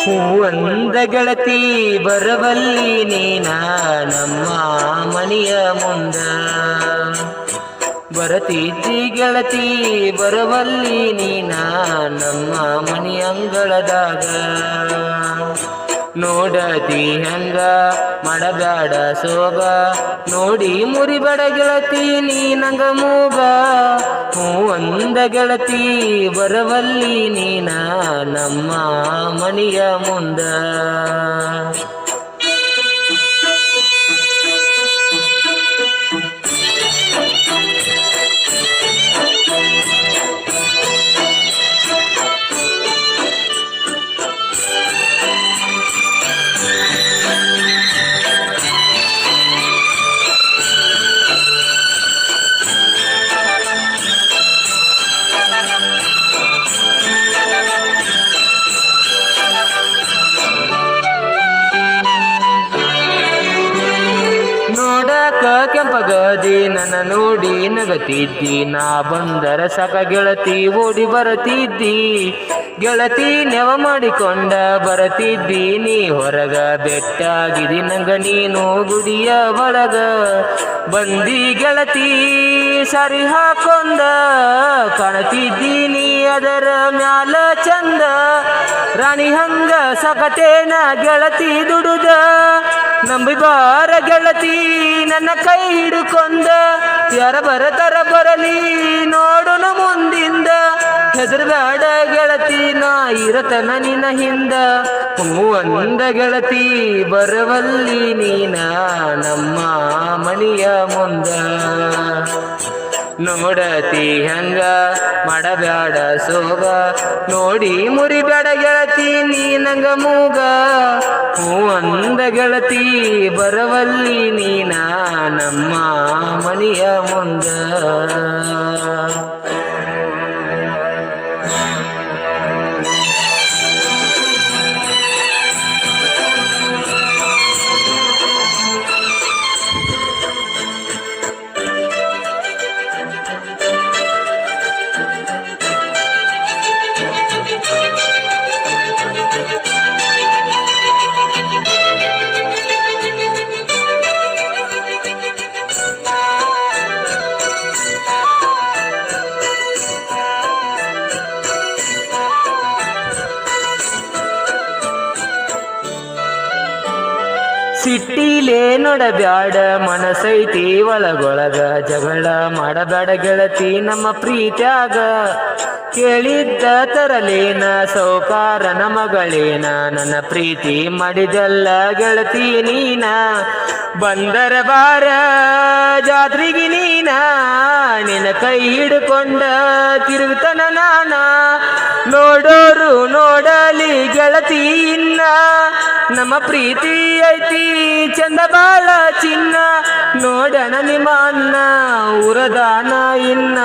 ಹೂವಂದ ಗೆಳತಿ ಬರವಲ್ಲಿ ನೀನ ನಮ್ಮ ಮನೆಯ ಮುಂದ ಬರತಿದ್ದಿ ಗೆಳತಿ ಬರವಲ್ಲಿ ನೀನ ನಮ್ಮ ಮನೆಯಂಗಳದಾಗ ನೋಡತಿ ಹಂಗ ಮಾಡಬ್ಯಾಡ ಸೋಗ ನೋಡಿ ಮುರಿಬೇಡ ಗೆಳತಿ ನೀ ನಂಗ ಮೂಗ ಹೂವಂದ ಗೆಳತಿ ಬರವಲ್ಲಿ ನೀನ ನಮ್ಮ ಮನೆಯ ಮುಂದ ನೋಡಕ ಕೆಂಪಗದಿ ನನ್ನ ನೋಡಿ ನಗತಿದ್ದಿ ನಾ ಬಂದರ ಸಾಕ ಗೆಳತಿ ಓಡಿ ಬರತಿದ್ದಿ ಗೆಳತಿ ನೆವ ಮಾಡಿಕೊಂಡ ಬರತಿದ್ದಿ ನೀ ಹೊರಗ ಬೆಟ್ಟಾಗಿದಿ ನಂಗ ನೀನು ಗುಡಿಯ ಒಳಗ ಬಂದಿ ಗೆಳತಿ ಸರಿ ಹಾಕೊಂಡ ಕಾಣತಿದ್ದೀನಿ ಅದರ ಮ್ಯಾಲ ಚಂದ ರಾಣಿ ಹಂಗ ಸಕತೇನ ಗೆಳತಿ ದುಡುದ ನಂಬಿ ಬಾರ ಗೆಳತಿ ನನ್ನ ಕೈ ಹಿಡ್ಕೊಂಡ ಯಾರ ಬರತರ ಬರಲಿ ನೋಡುನ ಮುಂದಿಂದ ಹೆದರ್ಬೇಡ ಗೆಳತಿ ನಾ ಇರತನ ನಿನ್ನ ಹಿಂದ ಹೂವಂದ ಗೆಳತಿ ಬರವಲ್ಲಿ ನೀನ ನಮ್ಮ ಮನೆಯ ಮುಂದ ನೋಡತಿ ಹಂಗ ಮಾಡಬ್ಯಾಡ ಸೋಗ ನೋಡಿ ಮುರಿಬೇಡ ಗೆಳತಿ ನೀ ನಂಗ ಮೂಗ ಹೂವಂದ ಗೆಳತಿ ಬರವಲ್ಲಿ ನೀನ ನಮ್ಮ ಮನೆಯ ಮುಂದ ಸಿಟ್ಟಿಲೇ ನೋಡಬ್ಯಾಡ ಮನಸೈತಿ ಒಳಗೊಳಗ ಜಗಳ ಮಾಡಬೇಡ ಗೆಳತಿ ನಮ್ಮ ಪ್ರೀತ್ಯಾಗ ಕೇಳಿದ್ದ ತರಲೇನ ಸೌಕಾರನ ಮಗಳೇನ ನನ್ನ ಪ್ರೀತಿ ಮಾಡಿದಲ್ಲ ಗೆಳತಿ ನೀನ ಬಂದರ ಬಾರ ಜಾತ್ರೆಗೆ ನೀನ ನಿನ್ನ ಕೈ ಹಿಡ್ಕೊಂಡ ತಿರುಗ್ತನ ನಾನ ನೋಡೋರು ನೋಡಲಿ ಗೆಳತಿ ಇನ್ನ ನಮ್ಮ ಪ್ರೀತಿ ಐತಿ ಚಂದ ಬಾಳ ಚಿನ್ನ ನೋಡಣ ನಿಮ್ಮ ಅನ್ನ ಉರದಾನ ಇನ್ನ